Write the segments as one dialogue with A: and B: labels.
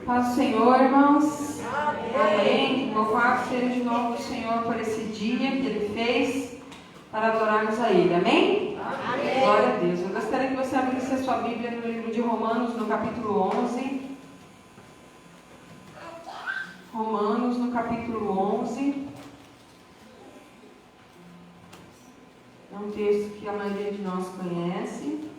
A: Paz do Senhor, irmãos. Amém. Louvado seja o nome do Senhor por esse dia que Ele fez para adorarmos a Ele. Amém?
B: Amém.
A: Glória a Deus. Eu gostaria que você abrisse a sua Bíblia no livro de Romanos, no capítulo 11. Romanos, no capítulo 11. É um texto que a maioria de nós conhece.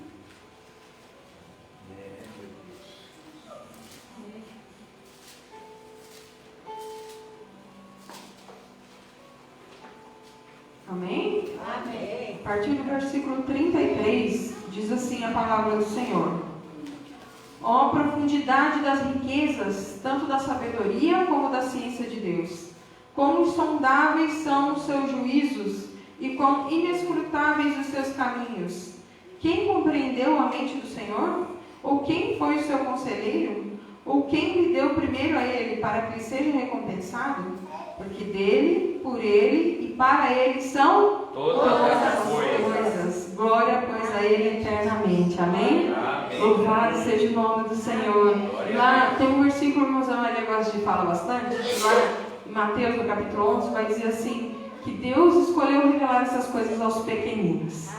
A: Amém?
B: Amém.
A: A partir do versículo 33, diz assim a palavra do Senhor: Ó profundidade das riquezas, tanto da sabedoria como da ciência de Deus! Quão insondáveis são os seus juízos e quão inescrutáveis os seus caminhos! Quem compreendeu a mente do Senhor? Ou quem foi o seu conselheiro? Ou quem lhe deu primeiro a ele para que lhe seja recompensado? Porque dele, por ele e para ele são todas as coisas. Glória, pois, a ele eternamente. Amém? Louvado seja o nome do Senhor. Lá tem um versículo que o irmão Maria gosta de falar bastante. Lá em Mateus, no capítulo 11, vai dizer assim: que Deus escolheu revelar essas coisas aos pequeninos.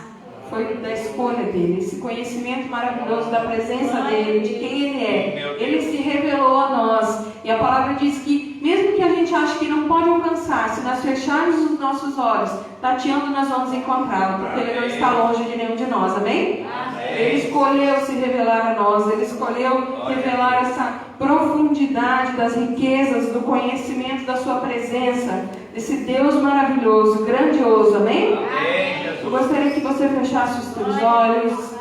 A: Foi da escolha dele, esse conhecimento maravilhoso da presença dele, de quem ele é. Ele se revelou a nós. E a palavra diz que, mesmo que a gente ache que não pode alcançar, se nós fecharmos os nossos olhos, tateando, nós vamos encontrá-lo, porque ele não está longe de nenhum de nós. Amém? Ele escolheu se revelar a nós, ele escolheu revelar essa profundidade das riquezas, do conhecimento da sua presença, desse Deus maravilhoso, grandioso. Amém? Eu gostaria que você fechasse os seus olhos.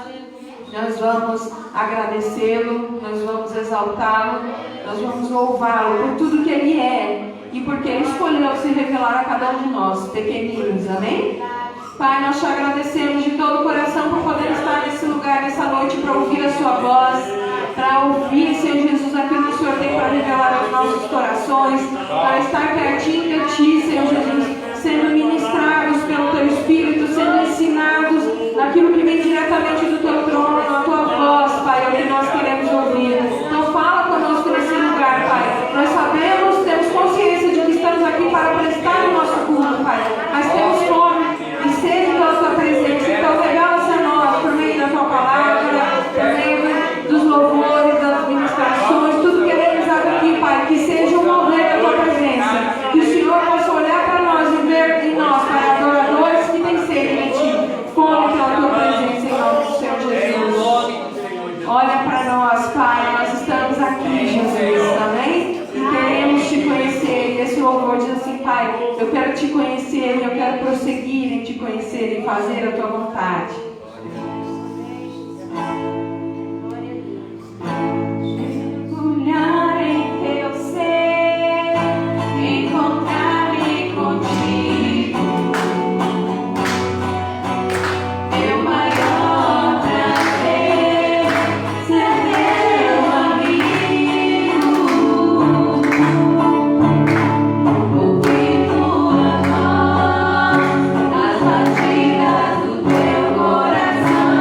A: Nós vamos agradecê-lo, nós vamos exaltá-lo, nós vamos louvá-lo por tudo que Ele é e porque Ele escolheu se revelar a cada um de nós, pequeninos. Amém? Pai, nós te agradecemos de todo o coração por poder estar nesse lugar, nessa noite, para ouvir a sua voz, para ouvir, Senhor Jesus, aquilo que o Senhor tem para revelar aos nossos corações, para estar pertinho de Ti, Senhor Jesus, sendo ministrados pelo Teu Espírito, sendo ensinados naquilo que vem diretamente do Teu trono, a Tua voz, Pai, é o que nós queremos ouvir. Então fala conosco nesse lugar, Pai. Nós sabemos, temos consciência de que estamos aqui para prestar o nosso culto, Pai, mas temos fome e sede da Tua presença. Então revela-se a nós por meio da Tua palavra, por meio dos louvores, das ministrações, tudo que é realizado aqui, Pai, que seja um mover da Tua presença, que o Senhor possa olhar para nós e ver em nós, Pai, adoradores que têm sede de Ti, fome pela Tua presença, em nome do Senhor Jesus. Olha para nós, Pai, nós estamos aqui, Jesus, amém? E queremos Te conhecer, e esse louvor diz assim: Pai, eu quero Te conhecer, eu quero prosseguir em Te conhecer e fazer a Tua vontade. Mergulhar em Teu ser, encontrar-me contigo, meu maior prazer, ser Teu amigo, ouvir Tua voz, as batidas do Teu coração.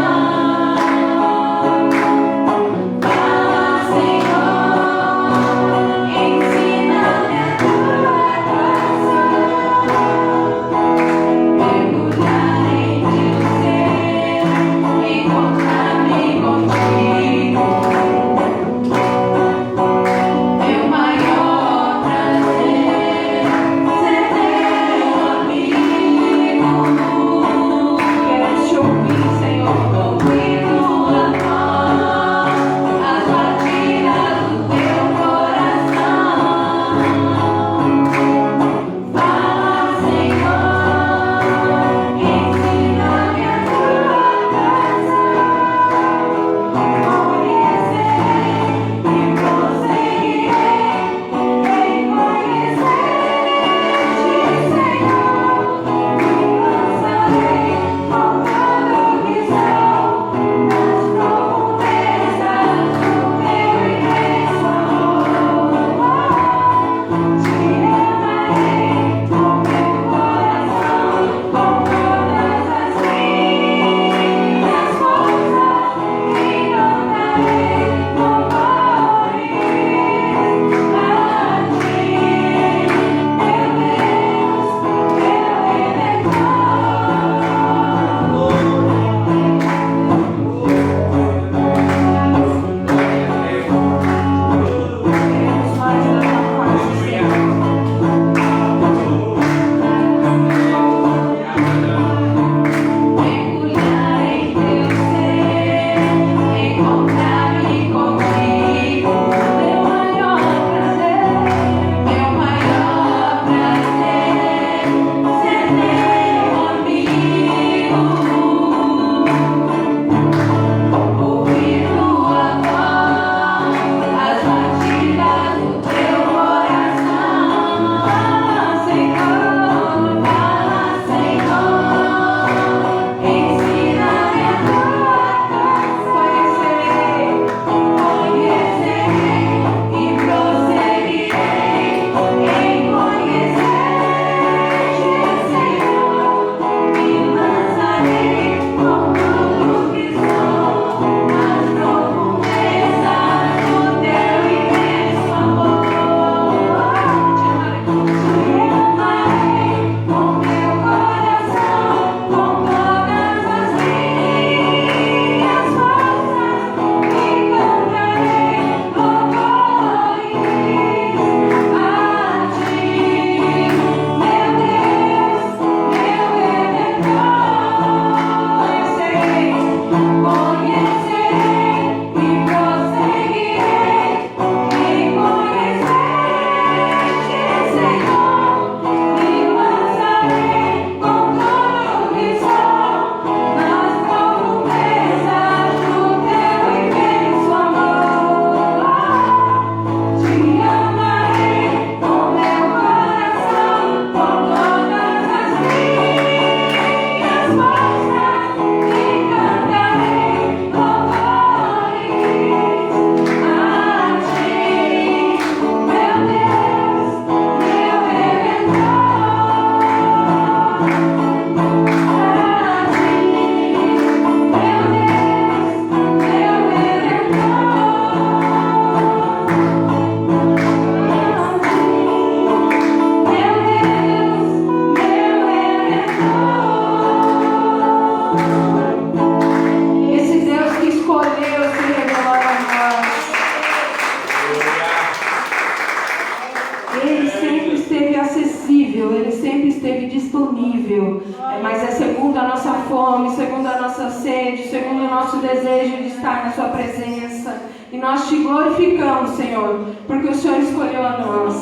A: a nossa fome, segundo a nossa sede, segundo o nosso desejo de estar na Sua presença. E nós Te glorificamos, Senhor, porque o Senhor escolheu a nós.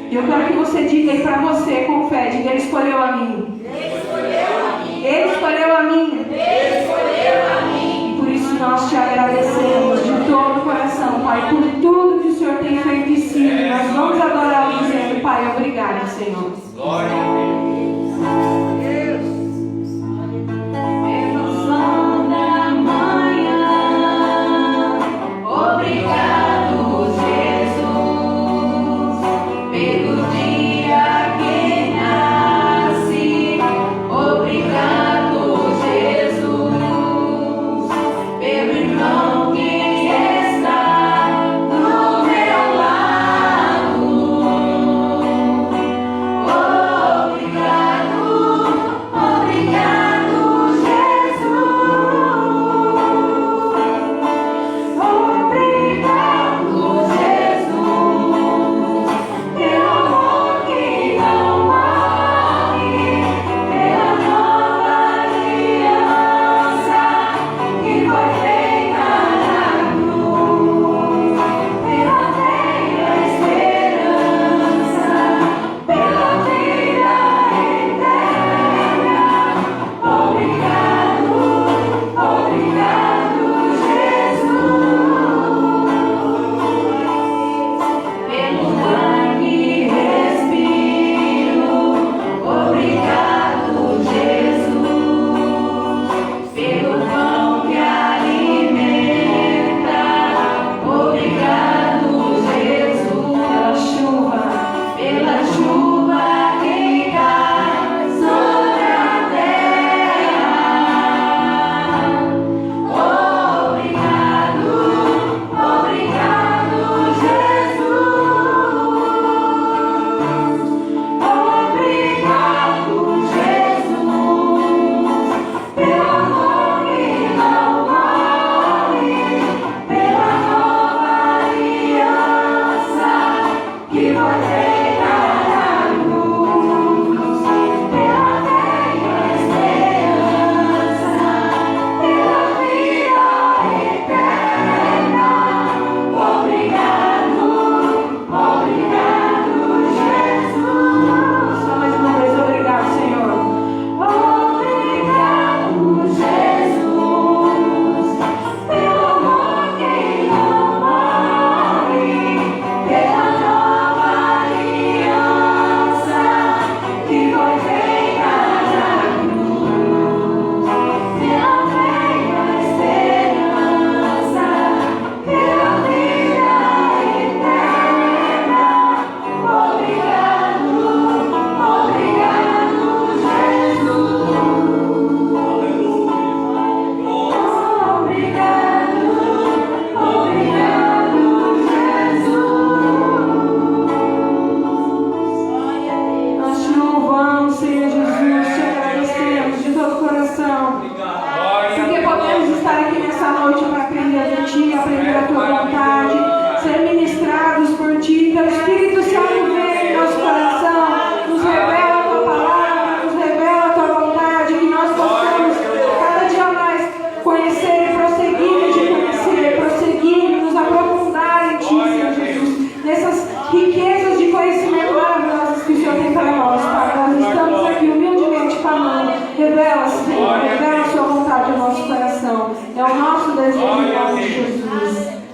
A: E eu quero que você diga aí para você, com fé, diga: Ele escolheu a mim. Ele escolheu a mim. Ele escolheu a mim. Ele escolheu a mim. E por isso nós Te agradecemos de todo o coração, Pai, por tudo que o Senhor tem feito e sido. Nós vamos adorar dizendo: Pai, obrigado, Senhor. Glória a Deus.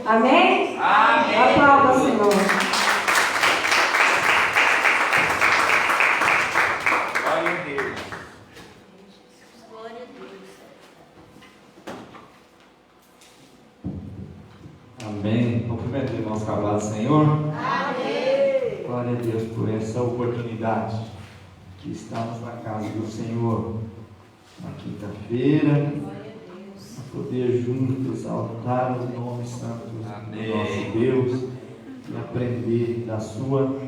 A: Amém? Amém. Aplauda, Senhor.
B: Glória a Deus.
C: Glória a Deus.
B: Amém. Cumprimento os irmãos cavalados, Senhor.
C: Amém.
B: Glória a Deus por essa oportunidade que estamos na casa do Senhor na quinta-feira, a poder juntos exaltar o nome santo do nosso Deus e aprender da sua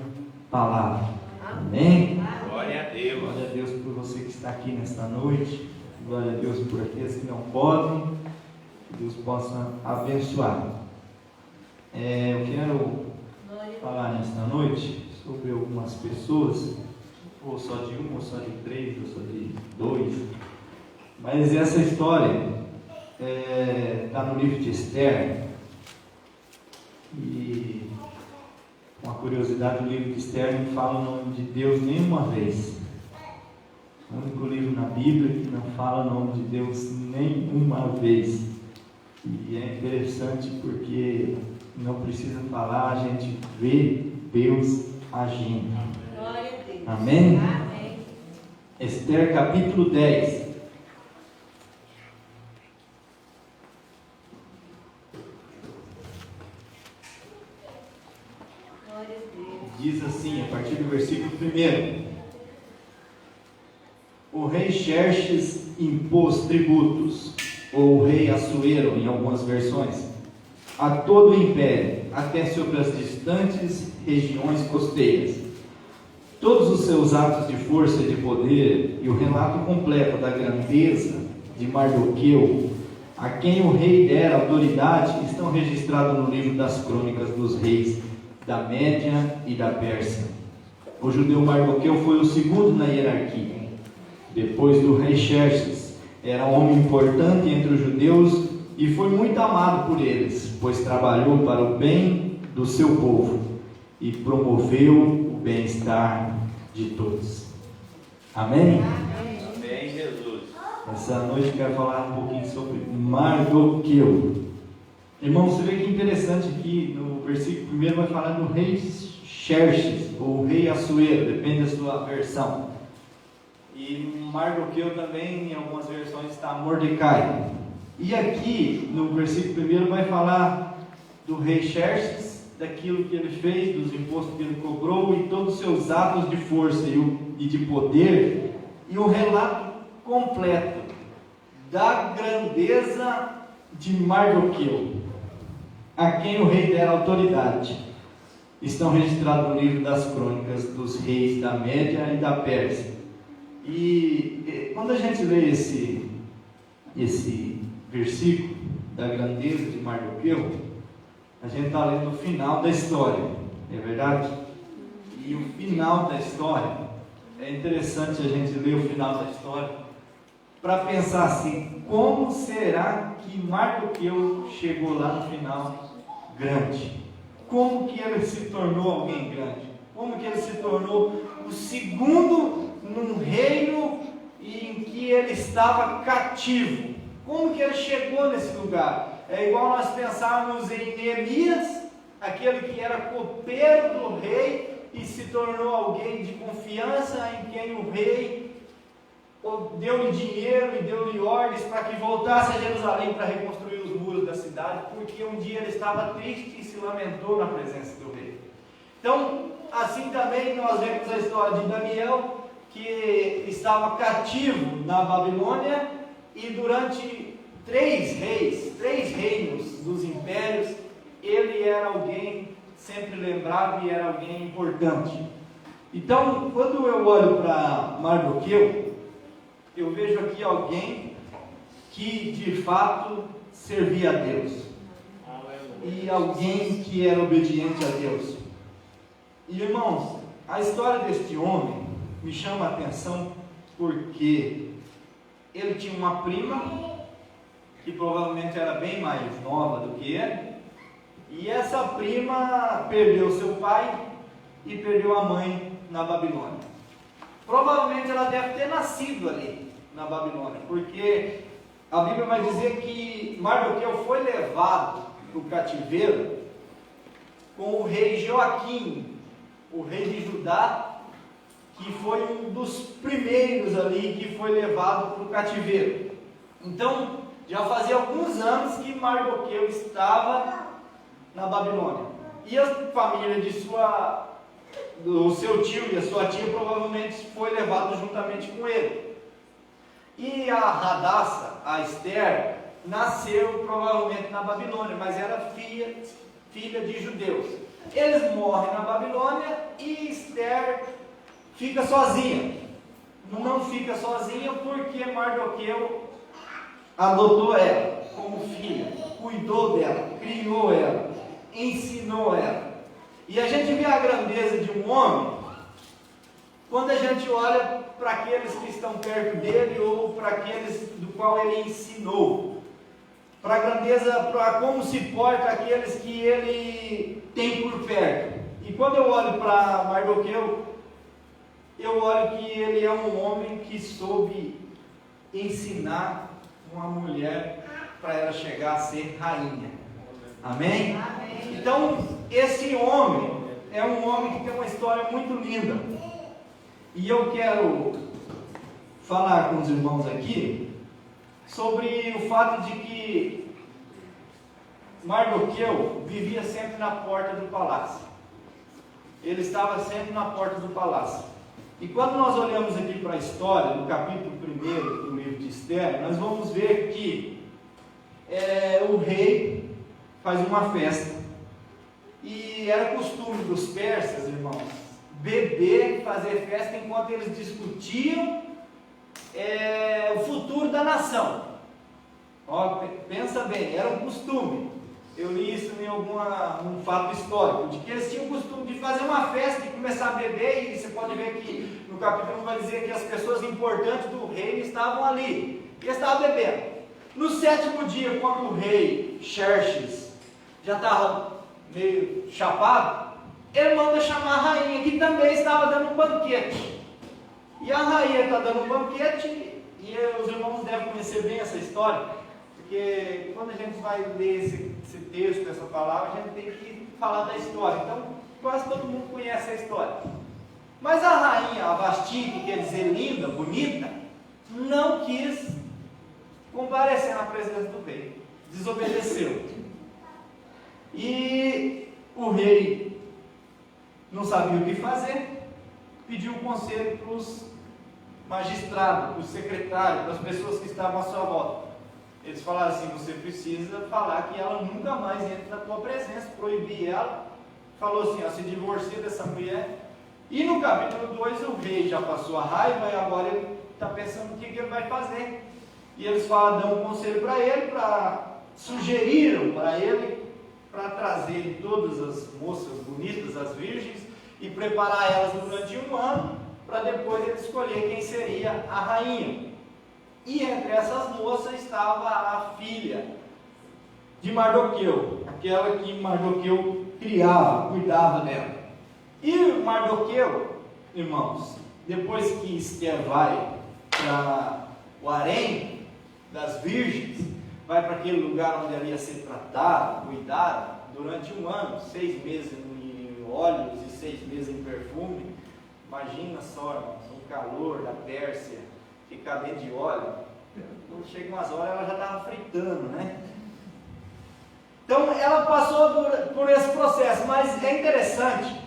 B: palavra. Amém?
D: Glória a Deus.
B: Glória a Deus por você que está aqui nesta noite. Glória a Deus por aqueles que não podem. Que Deus possa abençoar. Eu quero falar nesta noite sobre algumas pessoas, ou só de uma, ou só de três, ou só de dois, Mas essa história está no livro de Esther. E uma curiosidade, o livro de Esther não fala o nome de Deus nenhuma vez. O único livro na Bíblia que não fala o nome de Deus nenhuma vez. E é interessante porque não precisa falar, a gente vê Deus agindo.
C: Glória a Deus.
B: Amém?
C: Amém.
B: Esther capítulo 10.
C: Glória a Deus.
B: Diz assim, a partir do versículo 1: O rei Xerxes impôs tributos, ou o rei Assuero, em algumas versões, a todo o império, até sobre as distantes regiões costeiras. Todos os seus atos de força e de poder, e o relato completo da grandeza de Mardoqueu, a quem o rei dera autoridade, estão registrados no livro das crônicas dos reis da Média e da Pérsia. O judeu Mardoqueu foi o segundo na hierarquia, depois do rei Xerxes. Era um homem importante entre os judeus e foi muito amado por eles, pois trabalhou para o bem do seu povo e promoveu o bem-estar de todos. Amém?
D: Amém, Jesus.
B: Essa noite eu quero falar um pouquinho sobre Mardoqueu. Irmão, você vê que interessante aqui no versículo 1 vai falar do rei Xerxes, ou rei Assuero, depende da sua versão. E Mardoqueu também, em algumas versões, está Mordecai. E aqui, no versículo 1 vai falar do rei Xerxes, daquilo que ele fez, dos impostos que ele cobrou e todos os seus atos de força e de poder, e o relato completo da grandeza de Mardoqueu, a quem o rei dera autoridade. Estão registrados no livro das crônicas dos reis da Média e da Pérsia. E quando a gente lê esse versículo da grandeza de Mardoqueu, a gente está lendo o final da história, é verdade? E o final da história, é interessante a gente ler o final da história, para pensar assim, como será que Mardoqueu chegou lá no final grande? Como que ele se tornou alguém grande? Como que ele se tornou o segundo num reino em que ele estava cativo? Como que ele chegou nesse lugar? É igual nós pensarmos em Neemias, aquele que era copeiro do rei e se tornou alguém de confiança, em quem o rei deu-lhe dinheiro e deu-lhe ordens para que voltasse a Jerusalém para reconstruir os muros da cidade, porque um dia ele estava triste e se lamentou na presença do rei. Então, assim também nós vemos a história de Daniel, que estava cativo na Babilônia, e durante três reinos dos impérios, ele era alguém sempre lembrado e era alguém importante. Então, quando eu olho para Mardoqueu, eu vejo aqui alguém que de fato servia a Deus, e alguém que era obediente a Deus. E irmãos, a história deste homem me chama a atenção porque ele tinha uma prima que provavelmente era bem mais nova do que ele, e essa prima perdeu seu pai e perdeu a mãe na Babilônia. Provavelmente ela deve ter nascido ali na Babilônia, porque a Bíblia vai dizer que Mardoqueu foi levado para o cativeiro com o rei Joaquim, o rei de Judá, que foi um dos primeiros ali que foi levado para o cativeiro. Então, já fazia alguns anos que Mardoqueu estava na Babilônia. E a família do seu tio e a sua tia provavelmente foi levado juntamente com ele. E a Hadassah, a Esther, nasceu provavelmente na Babilônia, mas era filha de judeus. Eles morrem na Babilônia e Esther fica sozinha. Não fica sozinha porque Mardoqueu adotou ela como filha, cuidou dela, criou ela, ensinou ela. E a gente vê a grandeza de um homem quando a gente olha para aqueles que estão perto dele ou para aqueles do qual ele ensinou, para a grandeza, para como se porta aqueles que ele tem por perto. E quando eu olho para Mardoqueu, eu olho que ele é um homem que soube ensinar uma mulher para ela chegar a ser rainha. Amém?
C: Amém.
B: Então, esse homem é um homem que tem uma história muito linda. E eu quero falar com os irmãos aqui sobre o fato de que Mardoqueu vivia sempre na porta do palácio. Ele estava sempre na porta do palácio. E quando nós olhamos aqui para a história, no capítulo 1 do livro de Esther, nós vamos ver que o rei faz uma festa. E era costume dos persas, irmãos, beber, fazer festa enquanto eles discutiam o futuro da nação. Ó, pensa bem, era um costume. Eu li isso em um fato histórico, de que eles tinham o costume de fazer uma festa e começar a beber, e você pode ver que no capítulo vai dizer que as pessoas importantes do reino estavam ali, e eles estavam bebendo. No 7º dia, quando o rei Xerxes já estava meio chapado, ele manda chamar a rainha, que também estava dando um banquete. E a rainha está dando um banquete, e os irmãos devem conhecer bem essa história, porque quando a gente vai ler esse texto, essa palavra, a gente tem que falar da história. Então, quase todo mundo conhece a história. Mas a rainha, a Vasti, que quer dizer linda, bonita, não quis comparecer na presença do rei. Desobedeceu. E o rei não sabia o que fazer, pediu um conselho para os magistrados, para os secretários, para as pessoas que estavam à sua volta. Eles falaram assim: você precisa falar que ela nunca mais entra na tua presença, proibir ela. Falou assim: ó, se divorcia dessa mulher. E no capítulo 2 o rei já passou a raiva e agora ele está pensando o que ele vai fazer. E eles falam, dão um conselho para ele, sugeriram para ele para trazer todas as moças bonitas, as virgens, e preparar elas durante um ano, para depois ele escolher quem seria a rainha. E entre essas moças estava a filha de Mardoqueu, aquela que Mardoqueu criava, cuidava dela. E Mardoqueu, irmãos, depois que Esther vai para o harém das virgens, vai para aquele lugar onde ela ia ser tratada, cuidada, durante um ano, 6 meses em óleos e 6 meses em perfume. Imagina só, irmãos, o calor da Pérsia, ficar dentro de óleo. Quando chega umas horas ela já estava fritando, né? Então ela passou por esse processo, mas é interessante,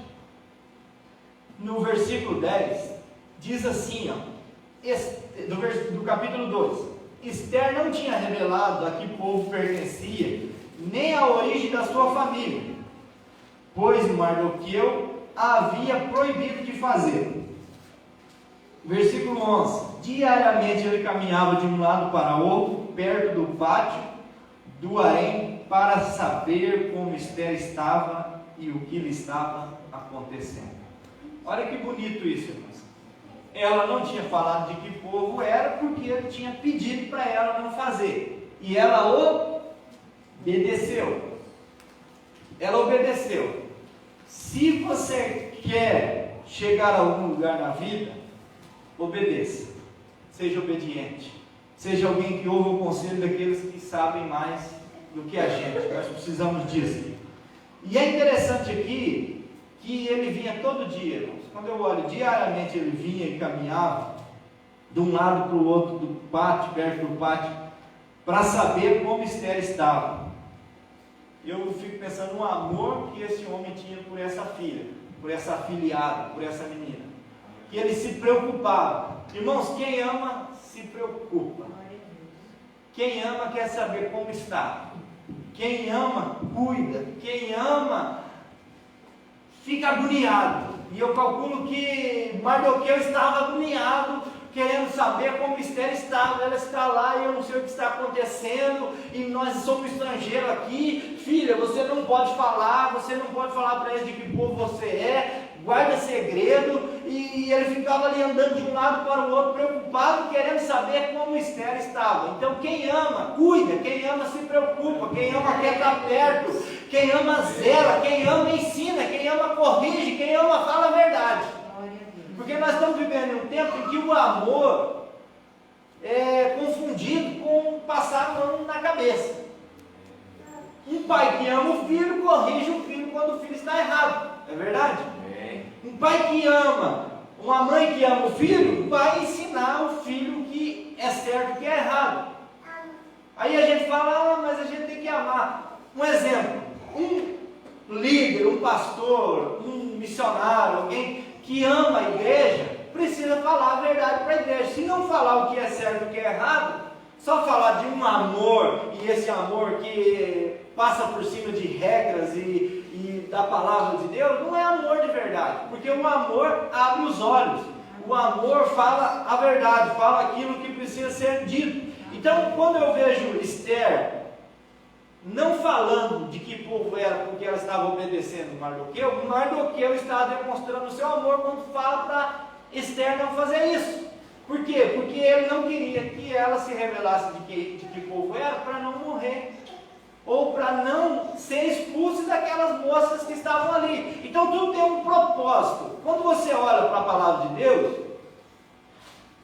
B: no versículo 10, diz assim, ó, do capítulo 2, Esther não tinha revelado a que povo pertencia, nem a origem da sua família, pois Mardoqueu a havia proibido de fazer. Versículo 11, diariamente ele caminhava de um lado para outro, perto do pátio do harém, para saber como Esther estava e o que lhe estava acontecendo. Olha que bonito isso, irmãos. Ela não tinha falado de que povo era, porque ele tinha pedido para ela não fazer. E ela obedeceu. Ela obedeceu. Se você quer chegar a algum lugar na vida, obedeça. Seja obediente. Seja alguém que ouve o conselho daqueles que sabem mais do que a gente. Nós precisamos disso. E é interessante aqui que ele vinha todo dia, irmãos. Quando eu olho, diariamente ele vinha e caminhava de um lado para o outro do pátio, perto do pátio, para saber como Esther estava. Eu fico pensando no amor que esse homem tinha por essa filha, por essa afilhada, por essa menina. Que ele se preocupava. Irmãos, quem ama se preocupa. Quem ama quer saber como está. Quem ama cuida. Quem ama fica agoniado. E eu calculo que Mardoqueu estava agoniado querendo saber como Esther estava. Ela está lá e eu não sei o que está acontecendo, e nós somos estrangeiros aqui. Filha, você não pode falar para eles de que povo você é, guarda segredo. E ele ficava ali andando de um lado para o outro, preocupado, querendo saber como Esther estava. Então quem ama, cuida, quem ama se preocupa, quem ama quer estar perto, quem ama zela, quem ama ensina, quem ama corrige, quem ama fala a verdade. Porque nós estamos vivendo em um tempo em que o amor é confundido com passar a mão na cabeça. Um pai que ama o filho, corrige o filho quando o filho está errado. É verdade? Um pai que ama, uma mãe que ama o filho, vai ensinar o filho que é certo e que é errado. Aí a gente fala, mas a gente tem que amar. Um exemplo, um líder, um pastor, um missionário, alguém que ama a igreja, precisa falar a verdade para a igreja. Se não falar o que é certo e o que é errado, só falar de um amor, e esse amor que passa por cima de regras e da palavra de Deus, não é amor de verdade, porque o amor abre os olhos, o amor fala a verdade, fala aquilo que precisa ser dito. Então, quando eu vejo Esther não falando de que povo era porque ela estava obedecendo Mardoqueu estava demonstrando o seu amor quando fala para Esther não fazer isso. Por quê? Porque ele não queria que ela se revelasse de que povo era para não morrer, ou para não ser expulso daquelas moças que estavam ali. Então tudo tem um propósito. Quando você olha para a palavra de Deus,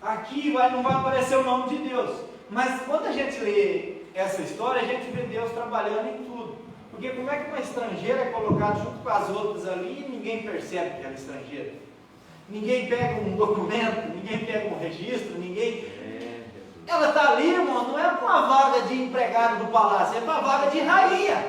B: aqui não vai aparecer o nome de Deus, mas quando a gente lê essa história, a gente vê Deus trabalhando em tudo. Porque como é que uma estrangeira é colocada junto com as outras ali e ninguém percebe que ela é estrangeira? Ninguém pega um documento, ninguém pega um registro, ninguém... Ela está ali, irmão, não é para uma vaga de empregado do palácio, é para a vaga de rainha.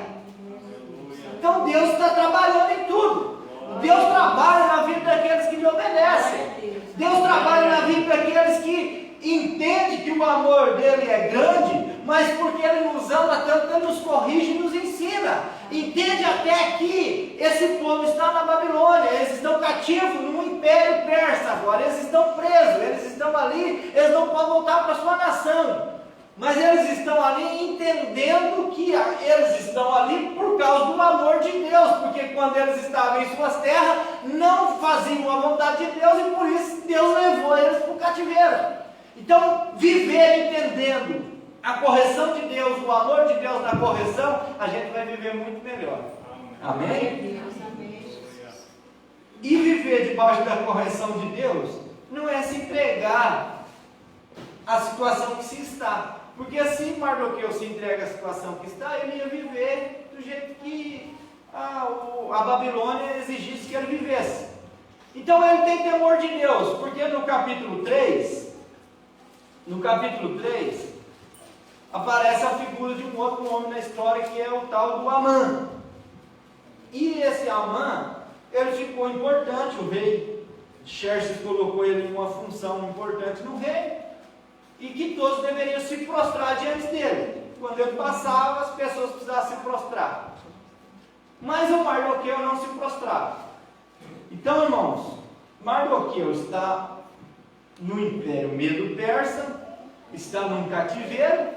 B: Então Deus está trabalhando em tudo. Deus trabalha na vida daqueles que lhe obedecem. Deus trabalha na vida daqueles que entendem que o amor dele é grande, mas porque ele nos ama tanto, ele nos corrige e nos ensina. Entende até que esse povo está na Babilônia, eles estão cativos no Império Persa agora, eles estão presos, eles estão ali, eles não podem voltar para a sua nação. Mas eles estão ali entendendo que eles estão ali por causa do amor de Deus, porque quando eles estavam em suas terras, não faziam a vontade de Deus e por isso Deus levou eles para o cativeiro. Então, viver entendendo a correção de Deus, o amor de Deus na correção, a gente vai viver muito melhor. Amém? E viver debaixo da correção de Deus não é se entregar à situação que se está. Porque se Mardoqueu se entrega à situação que está, ele ia viver do jeito que a Babilônia exigisse que ele vivesse. Então ele tem temor de Deus, porque no capítulo 3, aparece a figura de um outro homem na história, que é o tal do Amã. E esse Amã, ele ficou importante, o rei Xerxes colocou ele em uma função importante no rei, e que todos deveriam se prostrar diante dele. Quando ele passava, as pessoas precisavam se prostrar. Mas o Mardoqueu não se prostrava. Então, irmãos, Mardoqueu está no Império Medo-Persa, está num cativeiro,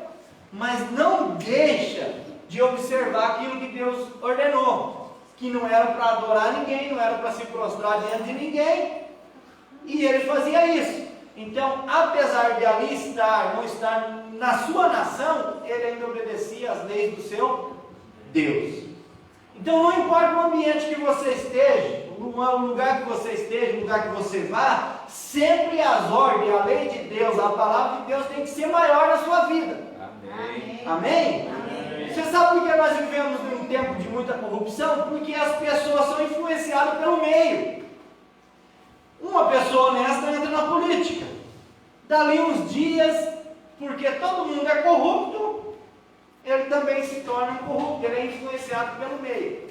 B: mas não deixa de observar aquilo que Deus ordenou, que não era para adorar ninguém, não era para se prostrar diante de ninguém, e ele fazia isso. Então, apesar de ali não estar na sua nação, ele ainda obedecia às leis do seu Deus. Então, não importa o ambiente que você esteja, o lugar que você esteja, o lugar que você vá, sempre as ordens, a lei de Deus, a palavra de Deus tem que ser maior na sua vida.
D: Amém.
B: Amém? Amém. Você sabe por que nós vivemos num tempo de muita corrupção? Porque as pessoas são influenciadas pelo meio. Uma pessoa honesta entra na política. Dali uns dias, porque todo mundo é corrupto, ele também se torna corrupto, ele é influenciado pelo meio.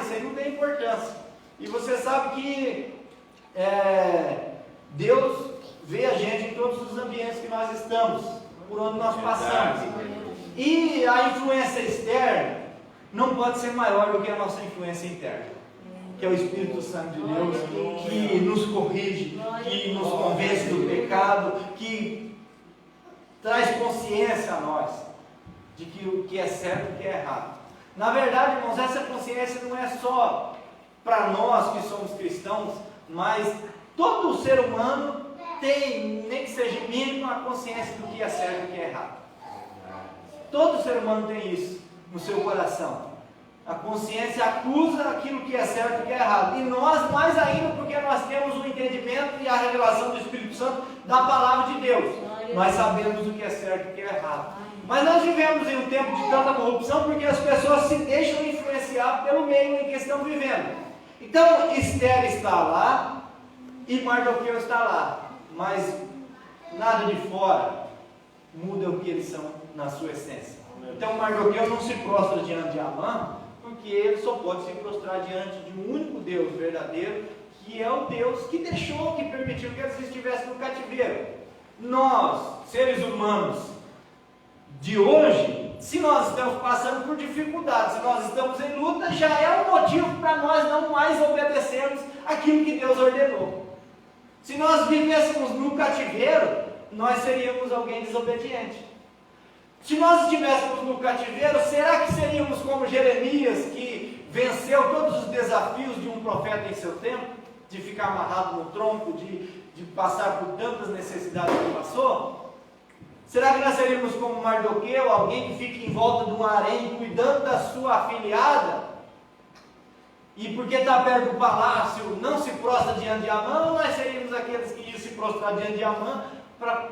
B: Isso aí não tem importância. E você sabe que Deus vê a gente em todos os ambientes que nós estamos, por onde nós passamos. E a influência externa não pode ser maior do que a nossa influência interna. que é o Espírito Santo de Deus, que nos corrige, que nos convence do pecado, que traz consciência a nós de que o que é certo e o que é errado. Na verdade, irmãos, essa consciência não é só para nós que somos cristãos, mas todo ser humano tem, nem que seja mínimo, a consciência do que é certo e o que é errado. Todo ser humano tem isso no seu coração. A consciência acusa aquilo que é certo e o que é errado. E nós, mais ainda, porque nós temos o entendimento e a revelação do Espírito Santo da palavra de Deus. Nós sabemos o que é certo e o que é errado. Mas nós vivemos em um tempo de tanta corrupção porque as pessoas se deixam influenciar pelo meio em que estão vivendo. Então, Esther está lá e Mardoqueu está lá. Mas nada de fora muda o que eles são na sua essência. Então, Mardoqueu não se prostra diante de Amã, porque ele só pode se prostrar diante de um único Deus verdadeiro, que é o Deus que deixou, que permitiu que eles estivessem no cativeiro. Nós, seres humanos de hoje, se nós estamos passando por dificuldades, se nós estamos em luta, já é um motivo para nós não mais obedecermos aquilo que Deus ordenou. Se nós vivêssemos no cativeiro, nós seríamos alguém desobediente. Se nós estivéssemos no cativeiro, será que seríamos como Jeremias, que venceu todos os desafios de um profeta em seu tempo? De ficar amarrado no tronco, de passar por tantas necessidades que passou? Será que nós seríamos como Mardoqueu, alguém que fica em volta de um harém cuidando da sua afilhada? E porque está perto do palácio, não se prostra diante de Amã, ou nós seríamos aqueles que iam se prostrar diante de Amã para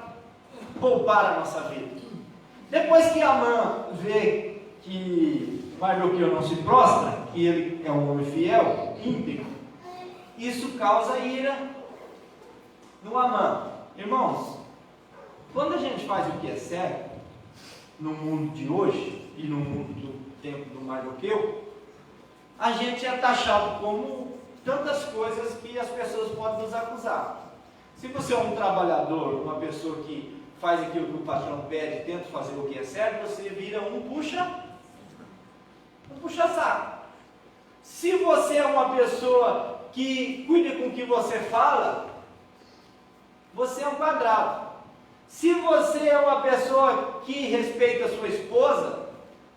B: poupar a nossa vida? Depois que Amã vê que Mardoqueu não se prostra, que ele é um homem fiel, íntegro, isso causa ira no Amã. Irmãos, quando a gente faz o que é certo, no mundo de hoje e no mundo do tempo do Mardoqueu, a gente é taxado como tantas coisas que as pessoas podem nos acusar. Se você é um trabalhador, uma pessoa que faz aquilo que o patrão pede, tenta fazer o que é certo, você vira um puxa-saco. Se você é uma pessoa que cuida com o que você fala, você é um quadrado. Se você é uma pessoa que respeita a sua esposa,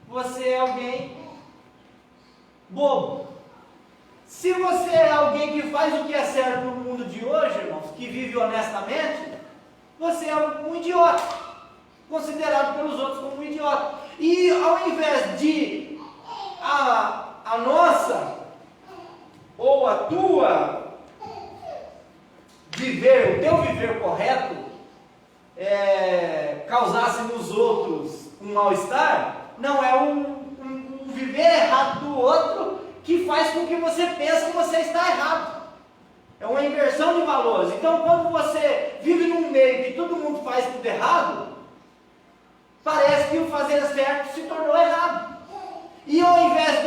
B: você é alguém bobo. Se você é alguém que faz o que é certo no mundo de hoje, irmãos, que vive honestamente, você é um idiota, considerado pelos outros como um idiota. E ao invés de a nossa ou a tua viver, o teu viver correto, causasse nos outros um mal-estar, não é um viver errado do outro que faz com que você pense que você está errado. É uma inversão de valores. Então, quando você vive num meio que todo mundo faz tudo errado, parece que o fazer certo se tornou errado. E ao invés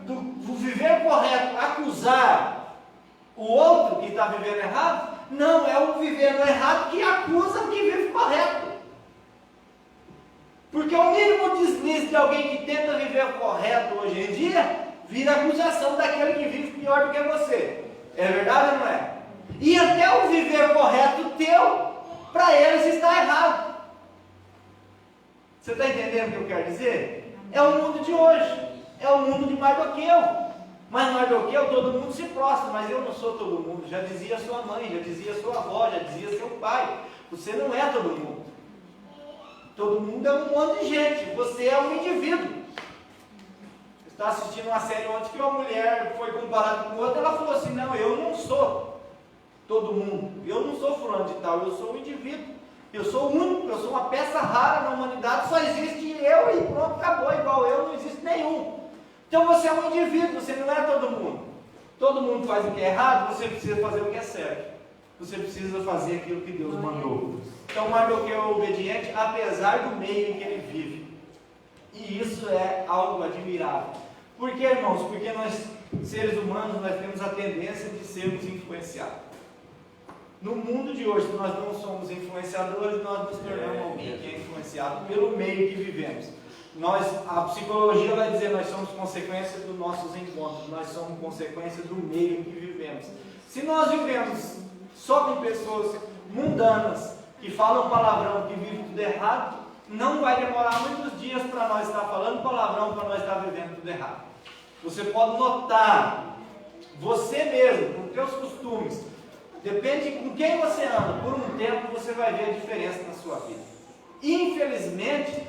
B: do viver correto acusar o outro que está vivendo errado, não, é o vivendo errado que acusa o que vive correto. Porque o mínimo deslize de alguém que tenta viver correto hoje em dia, vira acusação daquele que vive pior do que você. É verdade ou não é? E até o viver correto teu, para eles está errado. Você está entendendo o que eu quero dizer? É o mundo de hoje. É o mundo de Mardoqueu. Mas Mardoqueu, todo mundo se prostra, mas eu não sou todo mundo. Já dizia sua mãe, já dizia sua avó, já dizia seu pai. Você não é todo mundo. Todo mundo é um monte de gente. Você é um indivíduo. Está assistindo uma série ontem que uma mulher foi comparada com outra, ela falou assim, não, eu não sou todo mundo, eu não sou fulano de tal, eu sou um indivíduo, eu sou único, eu sou uma peça rara na humanidade, só existe eu e pronto, acabou, igual eu, não existe nenhum. Então você é um indivíduo, você não é todo mundo. Todo mundo faz o que é errado, você precisa fazer o que é certo. Você precisa fazer aquilo que Deus mandou. Então Mardoqueu é obediente, apesar do meio em que ele vive. E isso é algo admirável. Por que, irmãos? Porque nós, seres humanos, nós temos a tendência de sermos influenciados. No mundo de hoje, se nós não somos influenciadores, nós nos tornamos alguém que é influenciado pelo meio que vivemos. A psicologia vai dizer, nós somos consequência dos nossos encontros, nós somos consequência do meio em que vivemos. Se nós vivemos só com pessoas mundanas, que falam palavrão, que vivem tudo errado, não vai demorar muitos dias para nós estar falando palavrão, para nós estar vivendo tudo errado. Você pode notar, você mesmo, com os seus costumes, depende com quem você anda, por um tempo você vai ver a diferença na sua vida. Infelizmente,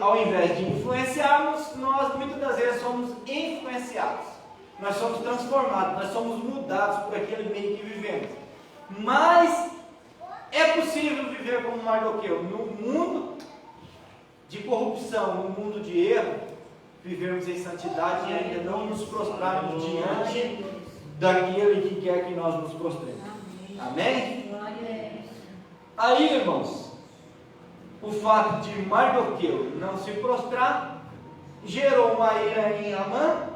B: ao invés de influenciarmos, nós muitas das vezes somos influenciados. Nós somos transformados, nós somos mudados por aquele meio que vivemos. Mas é possível viver como Mardoqueu. No mundo de corrupção, no mundo de erro, vivermos em santidade e ainda não nos prostrarmos diante daquele que quer que nós nos prostremos. Amém? Aí, irmãos, o fato de Mardoqueu não se prostrar gerou uma ira em Amã,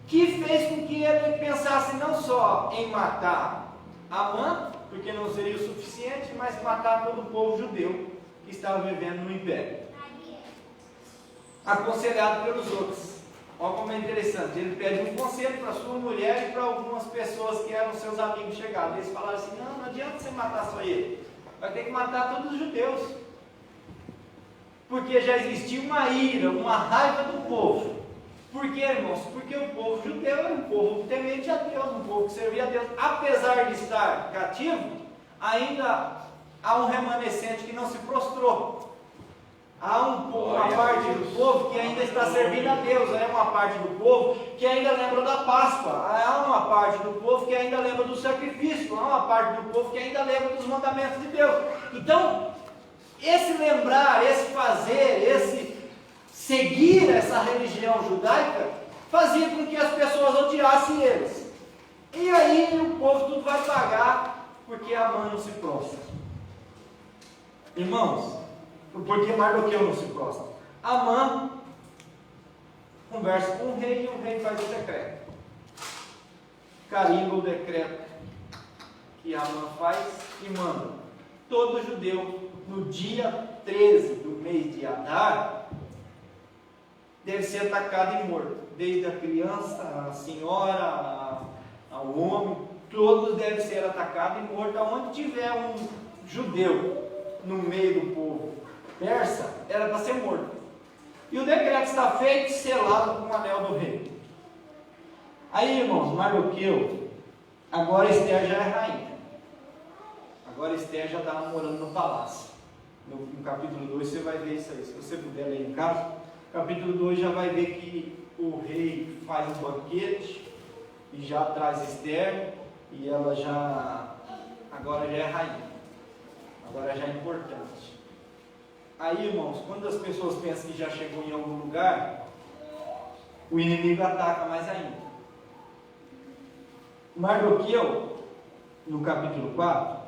B: que fez com que ele pensasse não só em matar Amã, porque não seria o suficiente, mas matar todo o povo judeu que estava vivendo no império, aconselhado pelos outros. Olha como é interessante, ele pede um conselho para sua mulher e para algumas pessoas que eram seus amigos chegados. Eles falaram assim, não adianta você matar só ele, vai ter que matar todos os judeus, porque já existia uma ira, uma raiva do povo. Por quê, irmãos? Porque o povo judeu era um povo temente a Deus, um povo que servia a Deus. Apesar de estar cativo, ainda há um remanescente que não se prostrou. Há uma parte do povo que ainda está servindo a Deus. Há uma parte do povo que ainda lembra da Páscoa. Há uma parte do povo que ainda lembra do sacrifício. Há uma parte do povo que ainda lembra dos mandamentos de Deus. Então, esse lembrar, esse fazer, esse seguir essa religião judaica, fazia com que as pessoas odiassem eles. E aí o povo tudo vai pagar, porque Amã não se prostra. Irmãos, porque Mardoqueu não se prostra? Amã conversa com o rei e o rei faz o decreto. Carimba o decreto que Amã faz e manda. Todo judeu, no dia 13 do mês de Adar, deve ser atacado e morto, desde a criança, a senhora, ao homem, todos devem ser atacados e mortos. Aonde tiver um judeu no meio do povo persa, era para ser morto. E o decreto está feito, selado com o anel do rei. Aí, irmãos, Mardoqueu, agora Esther já é rainha. Agora Esther já está morando no palácio. No capítulo 2 você vai ver isso aí, se você puder ler em casa. Capítulo 2 já vai ver que o rei faz um banquete e já traz Esther, e ela agora já é rainha, agora já é importante. Aí, irmãos, quando as pessoas pensam que já chegou em algum lugar, o inimigo ataca mais ainda. Mardoqueu, no capítulo 4,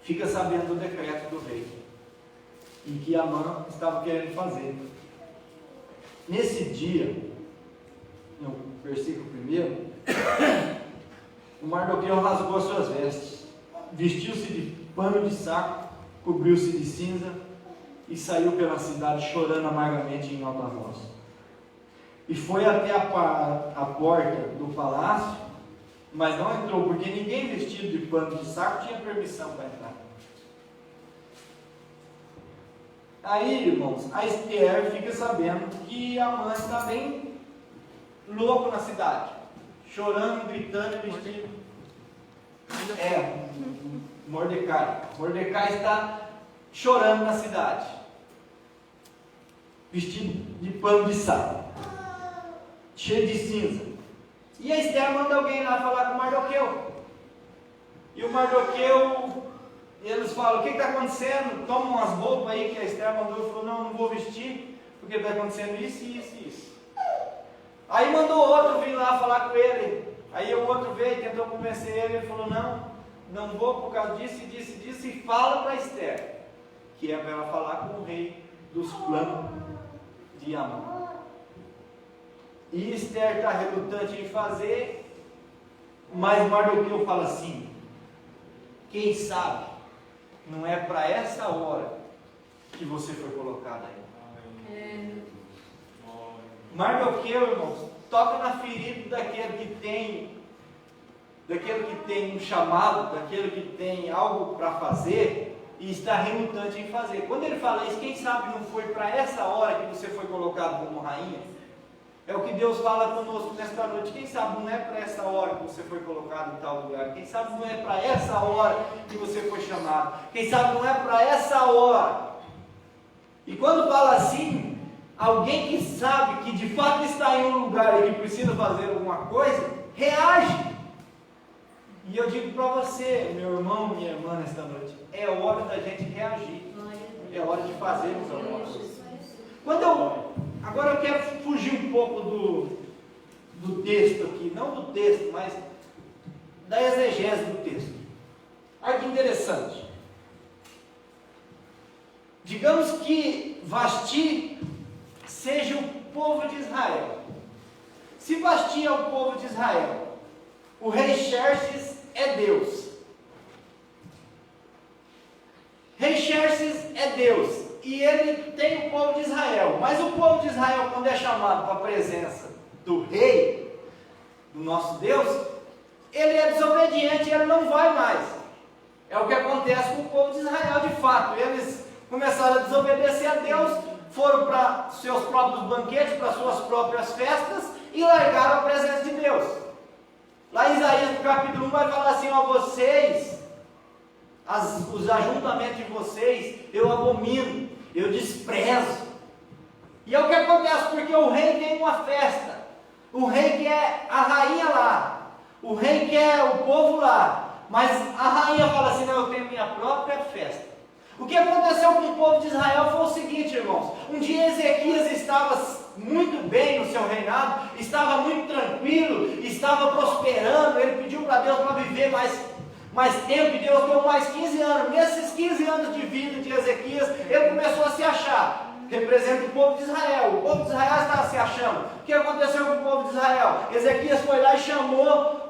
B: fica sabendo do decreto do rei e que Amã estava querendo fazer. Nesse dia, no versículo 1, o Mardoqueu rasgou as suas vestes, vestiu-se de pano de saco, cobriu-se de cinza e saiu pela cidade chorando amargamente em alta voz. E foi até a porta do palácio, mas não entrou, porque ninguém vestido de pano de saco tinha permissão para entrar. Aí, irmãos, a Esther fica sabendo que Amã está bem louco na cidade, chorando, gritando e vestido. Mordecai. Mordecai está chorando na cidade, vestido de pano de saco, cheio de cinza. E a Esther manda alguém lá falar com o Mardoqueu. E o Mardoqueu, eles falam, o que está acontecendo? Toma umas roupas aí que a Esther mandou. Ele falou, não vou vestir, porque está acontecendo isso, isso e isso. Aí mandou outro vir lá falar com ele. Aí o outro veio e tentou convencer ele. Ele falou, não vou por causa disso, disso. E fala para Esther, que é para ela falar com o rei dos planos de Amã. E Esther está relutante em fazer, mas Mardoqueu fala assim, quem sabe não é para essa hora que você foi colocado aí. Mardoqueu, irmãos, toca na ferida daquele que tem um chamado, daquele que tem algo para fazer e está relutante em fazer. Quando ele fala isso, quem sabe não foi para essa hora que você foi colocado como rainha? É o que Deus fala conosco nesta noite. Quem sabe não é para essa hora que você foi colocado em tal lugar. Quem sabe não é para essa hora que você foi chamado. Quem sabe não é para essa hora. E quando fala assim, alguém que sabe que de fato está em um lugar e que precisa fazer alguma coisa, reage. E eu digo para você, meu irmão, minha irmã, nesta noite, é hora da gente reagir. É hora de fazermos alguma coisa. Agora eu quero fugir um pouco do texto aqui, não do texto, mas da exegese do texto. Olha que interessante. Digamos que Vasti seja o povo de Israel. Se Vasti é o povo de Israel, o rei Xerxes é Deus. Rei Xerxes é Deus. E ele tem o povo de Israel. Mas o povo de Israel, quando é chamado para a presença do rei, do nosso Deus, ele é desobediente e ele não vai mais. É o que acontece com o povo de Israel de fato. Eles começaram a desobedecer a Deus, foram para seus próprios banquetes, para suas próprias festas e largaram a presença de Deus. Lá em Isaías, no capítulo 1, vai falar assim: ó, vocês, os ajuntamentos de vocês, eu abomino, eu desprezo. E é o que acontece, porque o rei tem uma festa, o rei quer a rainha lá, o rei quer o povo lá, mas a rainha fala assim: não, eu tenho minha própria festa. O que aconteceu com o povo de Israel foi o seguinte, irmãos: um dia Ezequias estava muito bem no seu reinado, estava muito tranquilo, estava prosperando, ele pediu para Deus para viver mais tempo, e Deus deu mais 15 anos. Nesses 15 anos de vida de Ezequias, ele começou a se achar. Representa o povo de Israel. O povo de Israel estava se achando. O que aconteceu com o povo de Israel? Ezequias foi lá e chamou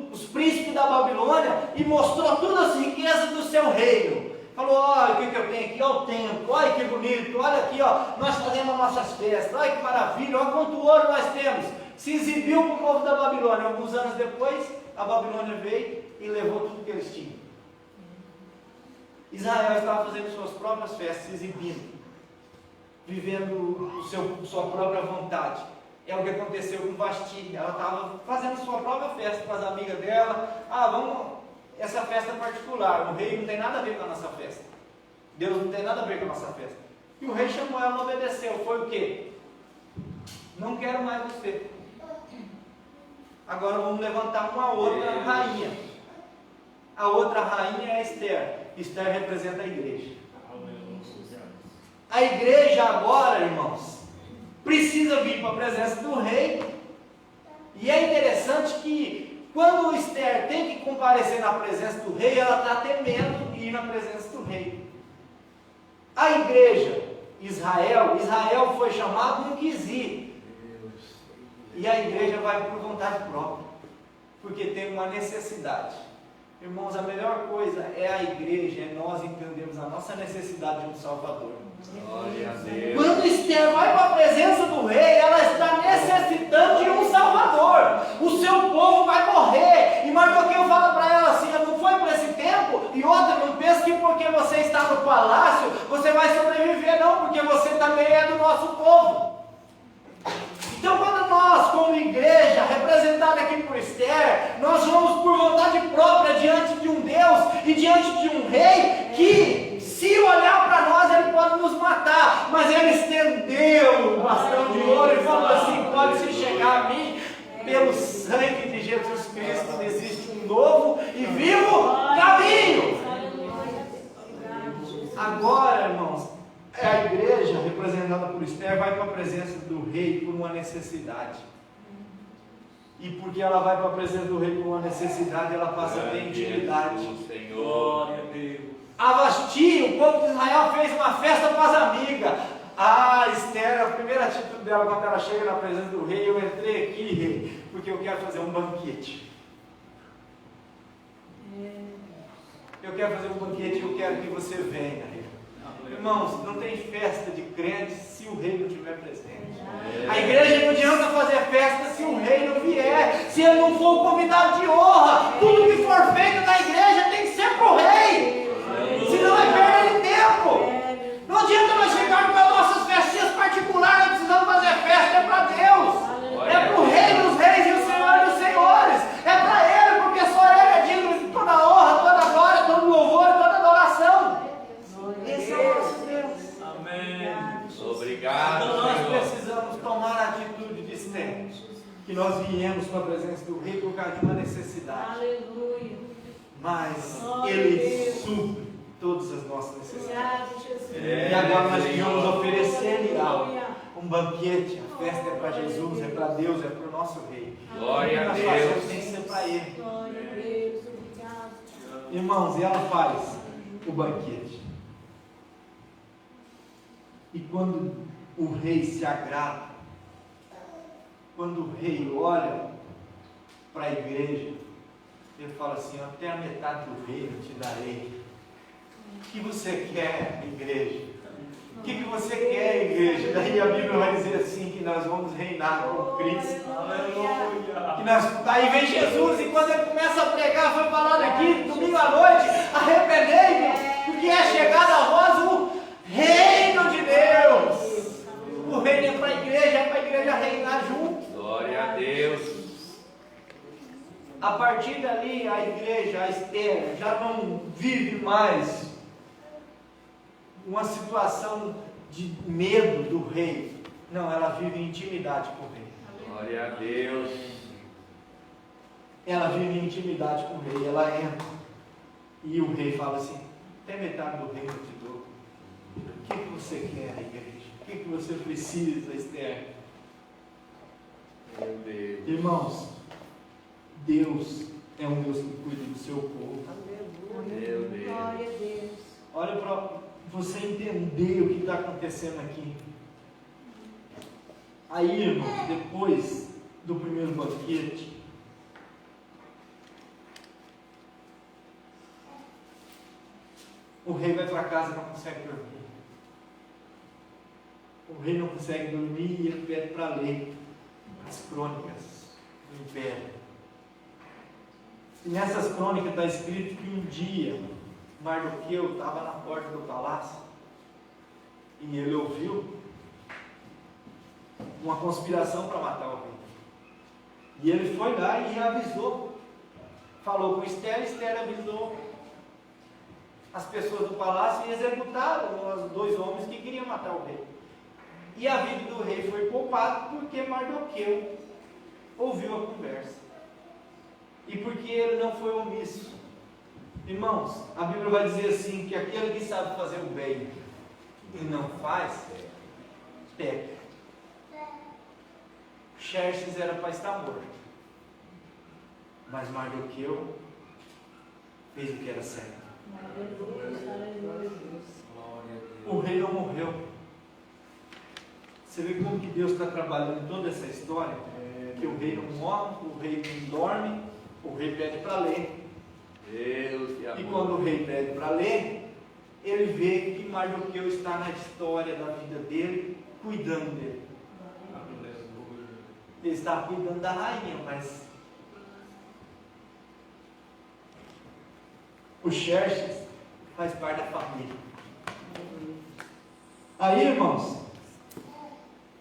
B: os príncipes da Babilônia e mostrou todas as riquezas do seu reino. Falou: olha o que eu tenho aqui, olha o templo, olha que bonito, olha aqui, ó, nós fazemos as nossas festas, olha que maravilha, olha quanto ouro nós temos. Se exibiu para o povo da Babilônia. Alguns anos depois, a Babilônia veio e levou tudo que eles tinham. Israel estava fazendo suas próprias festas, se exibindo, vivendo sua própria vontade. É o que aconteceu com Vasti. Ela estava fazendo sua própria festa com as amigas dela. Essa festa particular, o rei não tem nada a ver com a nossa festa. Deus não tem nada a ver com a nossa festa. E o rei chamou ela, não obedeceu. Foi o quê? Não quero mais você. Agora vamos levantar uma outra rainha. A outra rainha é Esther. Esther representa a igreja. A igreja agora, irmãos, precisa vir para a presença do rei. E é interessante que quando Esther tem que comparecer na presença do rei, ela está temendo ir na presença do rei. A igreja, Israel foi chamado, não quis ir. E a igreja vai por vontade própria, porque tem uma necessidade. Irmãos, a melhor coisa é a igreja, é nós entendermos a nossa necessidade de um Salvador.
D: Glória a Deus.
B: Quando Esther vai para a presença do rei, ela está necessitando de um Salvador. O seu povo vai morrer. E Mardoqueu fala para ela assim: não foi para esse tempo? E outra, não pense que porque você está no palácio, você vai sobreviver, não, porque você também é do nosso povo. Então, quando nós, como igreja, representada aqui por Esther, nós vamos por vontade própria diante de um Deus e diante de um rei que, se olhar para nós, ele pode nos matar, mas ele estendeu o bastão de ouro e falou assim: pode-se chegar a mim, pelo sangue de Jesus Cristo existe um novo e vivo caminho. Agora, irmãos, a igreja, representada por Esther, vai para a presença do rei por uma necessidade. E porque ela vai para a presença do rei por uma necessidade, ela passa a ter intimidade.
D: Glória a Deus.
B: A Vasti, o povo de Israel, fez uma festa para as amigas. Esther, a primeira atitude dela quando ela chega na presença do rei: eu entrei aqui, rei, porque eu quero fazer um banquete. Eu quero fazer um banquete e eu quero que você venha, rei. Irmãos, não tem festa de crente se o rei não estiver presente. A igreja não adianta fazer festa se o rei não vier, se ele não for o convidado de honra. Tudo que for feito na igreja tem que ser para o rei, senão é perda de tempo. Não adianta nós chegarmos com as nossas festinhas particulares, nós precisamos fazer festa, é para Deus, é para o rei dos reis e o senhor dos senhores, é para ele, porque só ele é digno de toda honra, toda glória, todo louvor e toda adoração. Esse é o nosso Deus.
D: Amém. Obrigado,
B: Então nós
D: Senhor.
B: precisamos tomar a atitude de Esther, que nós viemos para a presença do rei por causa de uma necessidade.
C: Aleluia.
B: Mas
C: Glória
B: ele
C: a Deus.
B: supre todas as nossas necessidades.
C: Obrigado, Jesus.
B: E agora nós viemos oferecer-lhe algo.
C: Aleluia.
B: Um banquete, a festa é para Jesus, é para Deus, é para o nosso rei.
D: Glória a
B: O que nós fazemos
D: Deus.
B: tem que ser para ele.
C: Glória a Deus. Obrigado.
B: Irmãos, e ela faz o banquete. E quando o rei se agrada, quando o rei olha para a igreja, ele fala assim: até a metade do reino te darei. O que você quer, igreja? O que você quer, igreja? Daí a Bíblia vai dizer assim, que nós vamos reinar com Cristo.
D: Aleluia.
B: Daí vem Jesus, e quando ele começa a pregar, foi falado aqui, domingo à noite: arrependei-vos, porque é chegado a vós o reino de Deus. O reino é para a igreja reinar junto.
D: Glória a Deus.
B: A partir dali, a igreja, a Esther, já não vive mais uma situação de medo do rei. Não, ela vive em intimidade com o rei.
D: Glória a Deus.
B: Ela vive em intimidade com o rei. Ela entra e o rei fala assim: até metade do reino eu te dou. O que você quer, igreja? O que você precisa, Esther?
D: Meu Deus.
B: Irmãos, Deus é um Deus que cuida do seu povo.
D: Meu Deus.
C: Glória a Deus.
B: Olha para você entender o que está acontecendo aqui. Aí, irmãos, depois do primeiro banquete, o rei vai para casa e não consegue dormir. O rei não consegue dormir e ele pede para ler as crônicas do império. E nessas crônicas está escrito que um dia Mardoqueu estava na porta do palácio e ele ouviu uma conspiração para matar o rei. E ele foi lá e avisou. Falou com Esther, Esther avisou as pessoas do palácio e executaram os 2 homens que queriam matar o rei. E a vida do rei foi poupada porque Mardoqueu ouviu a conversa. E porque ele não foi omisso. Irmãos, a Bíblia vai dizer assim, que aquele que sabe fazer o bem e não faz, peca. Xerxes era para estar morto, mas Mardoqueu fez o que era certo.
C: Aleluia.
B: O rei não morreu. Você vê como que Deus está trabalhando toda essa história? Que o rei não morre, o rei não dorme, o rei pede para ler.
D: Deus e
B: E quando o rei pede para ler, ele vê que Mardoqueu está na história da vida dele, cuidando dele. Ele está cuidando da rainha, mas o Xerxes faz parte da família. Aí, irmãos,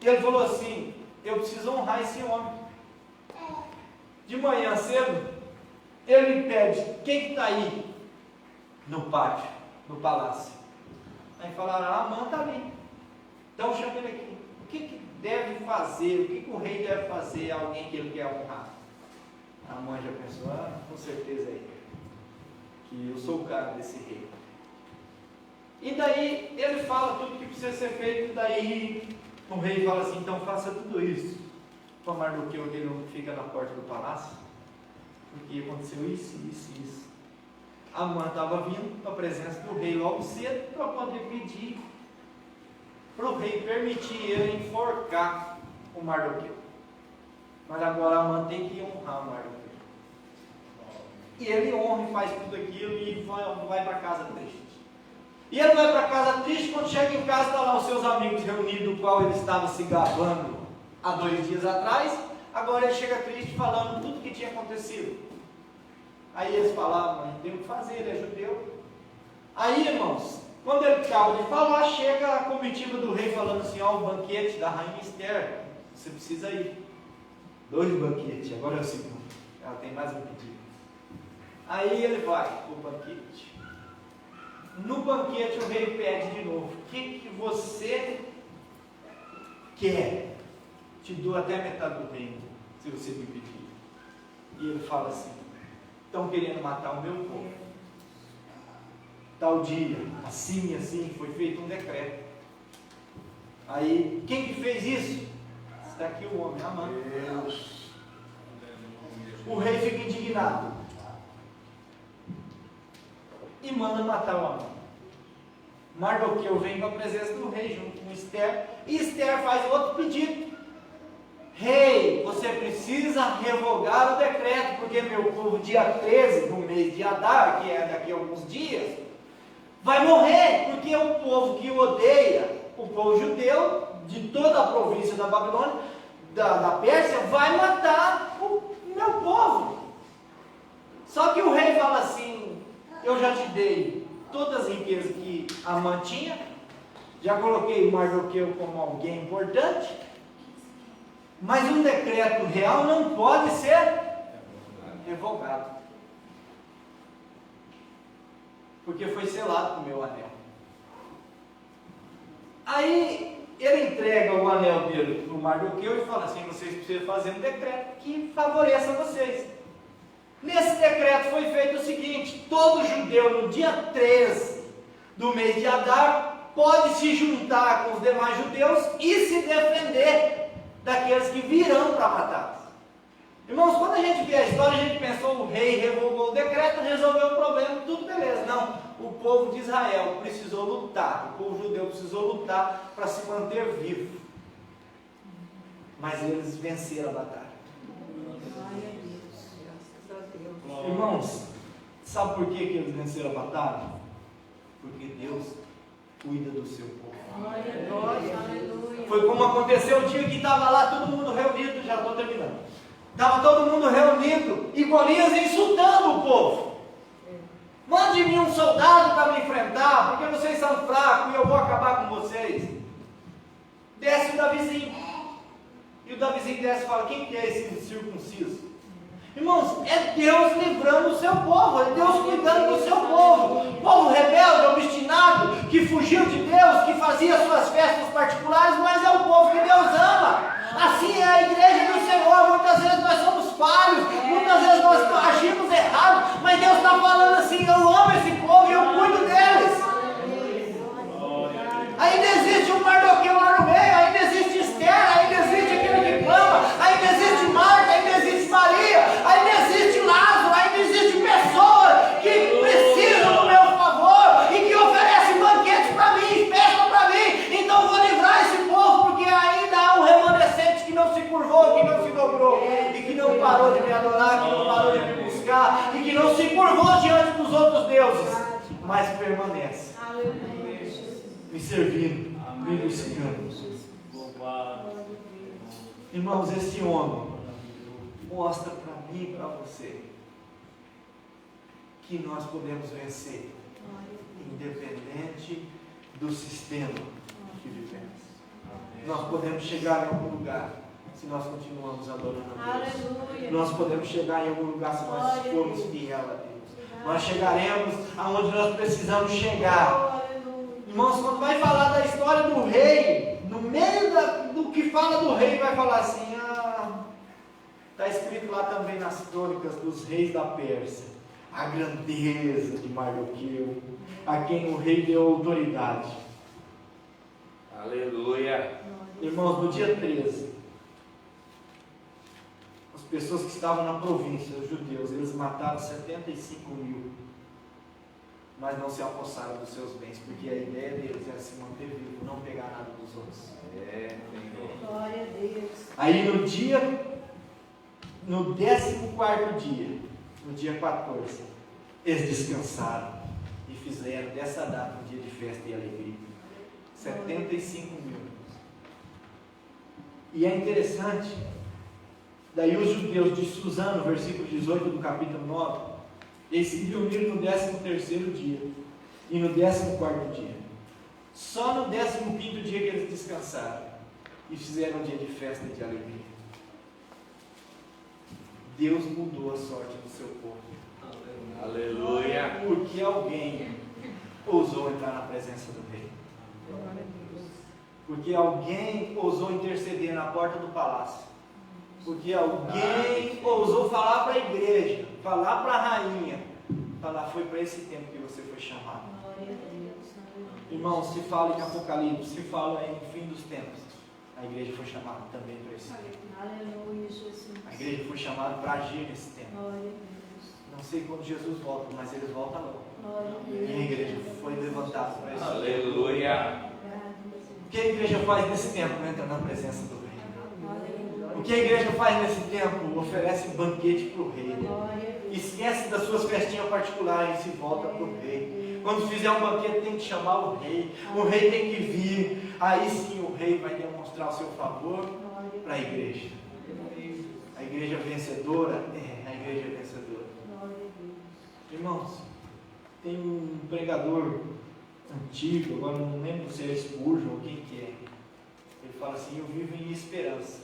B: ele falou assim: eu preciso honrar esse homem. De manhã cedo, ele me pede: quem está aí no pátio, no palácio? Aí falaram: a Amã está ali. Então chama ele aqui. O que deve fazer? O que o rei deve fazer a alguém que ele quer honrar? A Amã já pensou: com certeza é ele, que eu sou o cara desse rei. E daí ele fala tudo que precisa ser feito. Daí o rei fala assim: então faça tudo isso para Mardoqueu, que ele não fica na porta do palácio, porque aconteceu isso, isso e isso. Amã estava vindo para a presença do rei logo cedo para poder pedir para o rei permitir ele enforcar o Mardoqueu. Mas agora Amã tem que honrar o Mardoqueu. E ele honra e faz tudo aquilo e vai para casa triste. E ele vai para casa triste. Quando chega em casa, está lá os seus amigos reunidos, do qual ele estava se gabando há 2 dias atrás. Agora ele chega triste falando tudo o que tinha acontecido. Aí eles falavam, não tem o que fazer, ele é judeu. Aí, irmãos, quando ele acaba de falar, chega a comitiva do rei falando assim, ó, o banquete da rainha Esther, você precisa ir. 2 banquetes, agora é o segundo. Ela tem mais um pedido. Aí ele vai para o banquete. No banquete o rei pede de novo, o que você quer? Te dou até metade do reino, se você me pedir. E ele fala assim, estão querendo matar o meu povo. Tal dia, assim e assim, foi feito um decreto. Aí, quem que fez isso? Está aqui o homem, Amã. O rei fica indignado e manda matar o Amã. Mardoqueu vem para a presença do rei junto com Esther, e Esther faz outro pedido. Rei, você precisa revogar o decreto, porque meu povo, dia 13 do mês de Adar, que é daqui a alguns dias, vai morrer, porque o povo que odeia, o povo judeu, de toda a província da Babilônia, da Pérsia, vai matar o meu povo. Só que o rei fala assim, eu já te dei todas as riquezas que Amã tinha, já coloquei Mardoqueu como alguém importante, mas um decreto real não pode ser revogado, porque foi selado com o meu anel. Aí ele entrega o anel dele para o Mardoqueu e fala assim, vocês precisam fazer um decreto que favoreça vocês. Nesse decreto foi feito o seguinte, todo judeu no dia 13 do mês de Adar pode se juntar com os demais judeus e se defender daqueles que virão para matá-los. Irmãos, quando a gente vê a história, a gente pensou, o rei revogou o decreto, resolveu o problema, tudo beleza. Não, o povo de Israel precisou lutar, o povo judeu precisou lutar para se manter vivo. Mas eles venceram a batalha.
C: Glória a Deus. Graças a Deus.
B: Irmãos, sabe por que eles venceram a batalha? Porque Deus cuida do seu povo.
C: Glória a Deus. Aleluia.
B: Foi como aconteceu o dia que estava lá todo mundo reunido, já estou terminando. Estava todo mundo reunido e Golias insultando o povo. Mande-me um soldado para me enfrentar, porque vocês são fracos e eu vou acabar com vocês. Desce o Davizinho. E o Davizinho desce e fala, quem que é esse circunciso? Irmãos, é Deus livrando o seu povo, é Deus cuidando do seu povo. Povo rebelde, obstinado, que fugiu de Deus, que fazia suas festas particulares, mas é o povo que Deus ama. Assim é a igreja do Senhor. Muitas vezes nós somos falhos, muitas vezes nós agimos errado, mas Deus está falando assim, eu amo esse povo e eu cuido deles. Ainda existe um Mardoqueu lá no meio, ainda existe Esther, ainda existe aquele que clama, ainda existe Marta, ainda existe Maria, ainda existe Lázaro, ainda existe pessoas que precisam do meu favor e que oferecem banquetes para mim, festa para mim. Então eu vou livrar esse povo, porque ainda há um remanescente que não se curvou, que não se dobrou e que não parou de me adorar, que não parou de me buscar e que não se curvou diante dos outros deuses, mas permanece me servindo, me buscando. Irmãos, esse homem mostra para mim e para você que nós podemos vencer, independente do sistema que vivemos. Nós podemos chegar em algum lugar se nós continuamos adorando a Deus.
C: Aleluia.
B: Nós podemos chegar em algum lugar se nós formos fiel a Deus. Nós chegaremos aonde nós precisamos chegar. Irmãos, quando vai falar da história do rei, no meio do que fala do rei, vai falar assim, está escrito lá também nas crônicas dos reis da Pérsia, a grandeza de Mardoqueu, a quem o rei deu autoridade.
D: Aleluia.
B: Irmãos, no dia 13, as pessoas que estavam na província, os judeus, eles mataram 75 mil. Mas não se apossaram dos seus bens, porque a ideia deles era se manter vivo, não pegar nada dos outros.
C: Glória a Deus.
B: Aí no 14º dia, no dia 14, eles descansaram e fizeram dessa data um dia de festa e alegria. 75 mil. E é interessante, daí os judeus de Suzano, versículo 18 do capítulo 9, eles se reuniram no 13º dia e no 14º dia. Só no 15º dia que eles descansaram e fizeram um dia de festa e de alegria. Deus mudou a sorte do seu povo.
D: Aleluia.
B: Porque alguém ousou entrar na presença do rei. Porque alguém ousou interceder na porta do palácio. Porque alguém ousou falar para a igreja, falar para a rainha, falar, foi para esse tempo que você foi chamado. Irmão, se fala em Apocalipse, se fala em fim dos tempos, a igreja foi chamada também para esse tempo.
C: Aleluia, Jesus.
B: A igreja foi chamada para agir nesse tempo. Não sei quando Jesus volta, mas ele volta logo. E a igreja foi levantada para esse tempo.
D: Aleluia.
B: O que a igreja faz nesse tempo? Entra na presença do rei. O que a igreja faz nesse tempo? Oferece banquete para o rei. Esquece das suas festinhas particulares e se volta para o rei. Quando fizer um banquete tem que chamar o rei. O rei tem que vir. Aí sim o rei vai demonstrar o seu favor para a igreja. A igreja vencedora? É, a igreja vencedora. Irmãos, tem um pregador antigo, agora não lembro se é Spurgeon ou quem que é. Ele fala assim, eu vivo em esperança.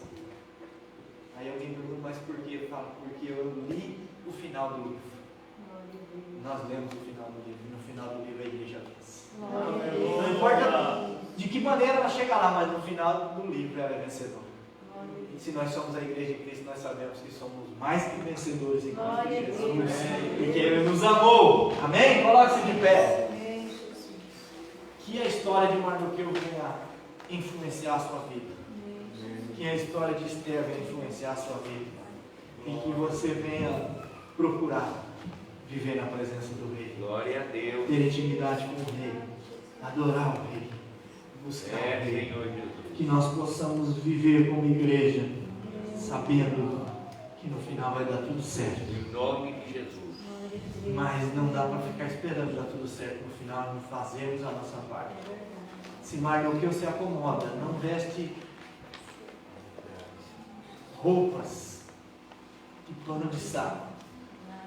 B: Aí alguém pergunta, mas por quê? Ele fala, porque eu li o final do livro. Nós lemos o final do livro, e no final do livro a igreja vence. Não importa de que maneira ela chega lá, mas no final do livro ela é vencedora. E se nós somos a igreja de Cristo, nós sabemos que somos mais que vencedores em Cristo Jesus. Porque Ele nos amou. Amém? Coloque-se de pé. Que a história de Mardoqueu venha influenciar a sua vida. Que a história de Esther venha influenciar a sua vida. E que você venha procurar viver na presença do Rei.
D: Glória a Deus.
B: Ter intimidade com o Rei. Adorar o Rei. Buscar o Rei.
D: Senhor Jesus.
B: Que nós possamos viver como igreja, sabendo que no final vai dar tudo certo.
D: Em nome de Jesus.
B: Mas não dá para ficar esperando dar tudo certo no final e não fazermos a nossa parte. Se Mardoqueu se acomoda, não veste roupas de pano de saco.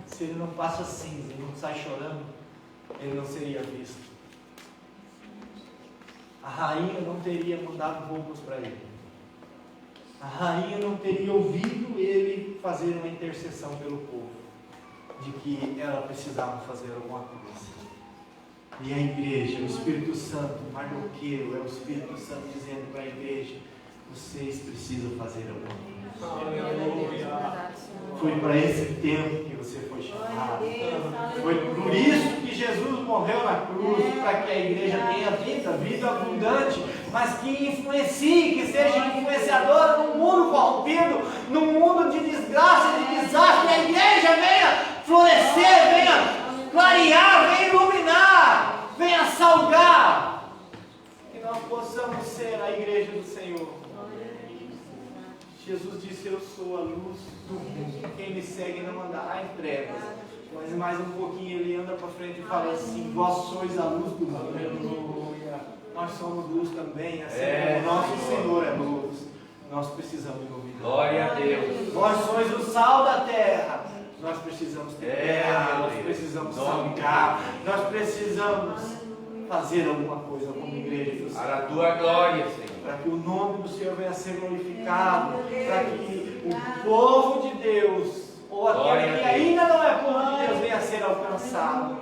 B: Se ele não passa cinza e não sai chorando, ele não seria visto. A rainha não teria mandado roupas para ele. A rainha não teria ouvido ele fazer uma intercessão pelo povo, de que ela precisava fazer alguma coisa. E a igreja, o Espírito Santo, Mardoqueu, é o Espírito Santo dizendo para a igreja, vocês precisam fazer alguma coisa. Foi para esse tempo que você foi chamado. Foi por isso que Jesus morreu na cruz, para que a igreja tenha vida abundante, mas que influencie, que seja influenciadora num mundo corrompido, num mundo de desgraça, de desastre. A igreja venha florescer, venha clarear, venha iluminar, venha salgar. Que nós possamos ser a igreja do Senhor. Jesus disse, eu sou a luz do mundo. Quem me segue não andará em trevas. Mas mais um pouquinho ele anda para frente e fala assim, vós sois a luz do mundo. Aleluia. Nós somos luz também, assim como o nosso Senhor é luz. Nós precisamos iluminar.
D: Glória a Deus.
B: Vós sois o sal da terra. Nós precisamos temperar, nós precisamos salgar, nós precisamos fazer alguma coisa como igreja do Senhor.
D: Para a tua glória, Senhor.
B: Para que o nome do Senhor venha a ser glorificado, para que o povo de Deus, ou aquele que ainda não é povo de Deus, venha a ser alcançado.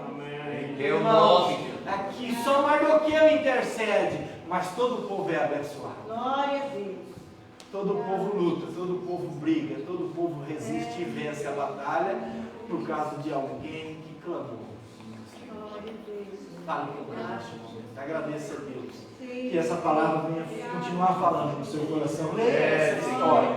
D: Em teu nome, Jesus.
B: Aqui só Mardoqueu intercede, mas todo o povo é abençoado.
C: Glória a Deus.
B: Todo o povo luta, todo o povo briga, todo o povo resiste e vence a batalha por causa de alguém que clamou. Fale com Deus neste momento. Agradeça a Deus. Que essa palavra venha continuar falando no seu coração. Leia essa história.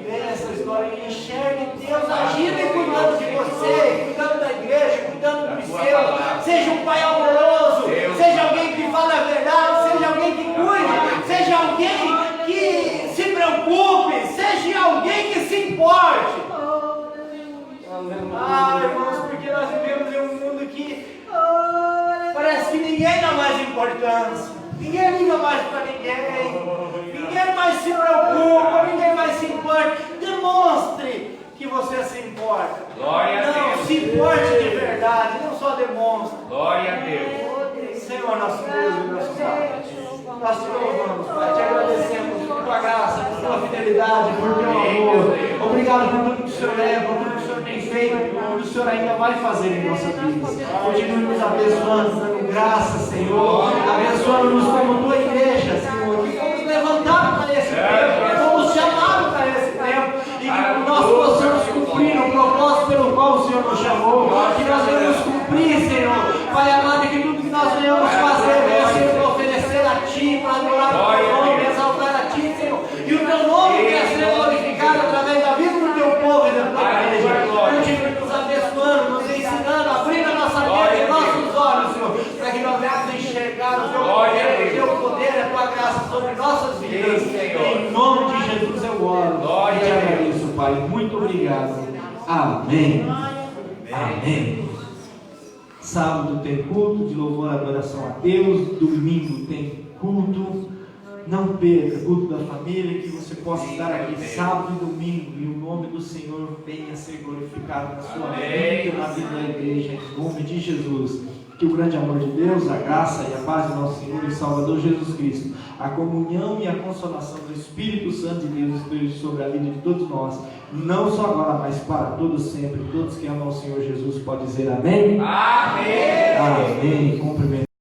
B: Leia essa história e enxergue Deus agindo e cuidando de você, cuidando da igreja, cuidando dos seus. Seja um pai amoroso, seja alguém que fala a verdade, seja alguém que cuide, seja alguém que se preocupe, seja alguém que se importe. Ah, irmãos, porque nós vivemos em um mundo que parece ninguém dá mais importância, ninguém liga mais para ninguém mais se preocupa, ninguém mais se importa. Demonstre que você se importa.
D: Glória a
B: Não,
D: Deus.
B: se importe de verdade, não só demonstre.
D: Glória a Deus.
B: Senhor, nosso Deus e nosso Pai, nós te louvamos, Pai, te agradecemos por tua graça, por tua fidelidade, por teu amor. Obrigado por tudo que o Senhor é, por tudo que o Senhor tem feito, por tudo que o Senhor ainda vai fazer em nossa vida. Continue nos abençoando, dando graça, Senhor, abençoando-nos como tua igreja, Senhor, que fomos levantados para esse tempo, fomos chamados para esse tempo, e que nós possamos cumprir o propósito pelo qual o Senhor nos chamou, que nós venhamos cumprir, Senhor, Pai amado, que tudo que nós venhamos fazer venha ser oferecer a Ti, para adorar o Teu nome, exaltar a Ti, Senhor, e o Teu nome quer ser glorificado através da vida do Teu povo e da Tua igreja. Continue nos abençoando, nos ensinando, abrindo a nossa mente e nossos olhos, Senhor, para que nós venhamos enxergar o Teu poder, a Tua graça sobre nossas vidas. Em nome de Jesus eu oro. E te agradeço, Pai. Muito obrigado. Amém. Amém. Sábado tem culto de louvor e adoração a Deus. Domingo tem culto. Não perca, culto da família, que você possa estar aqui sábado e domingo e o nome do Senhor venha a ser glorificado na sua vida e na vida da igreja, em nome de Jesus. Que o grande amor de Deus, a graça e a paz do nosso Senhor e Salvador Jesus Cristo, a comunhão e a consolação do Espírito Santo de Deus esteja sobre a vida de todos nós, não só agora, mas para todos sempre. Todos que amam o Senhor Jesus podem dizer amém?
D: Amém.
B: Amém. Cumprimento.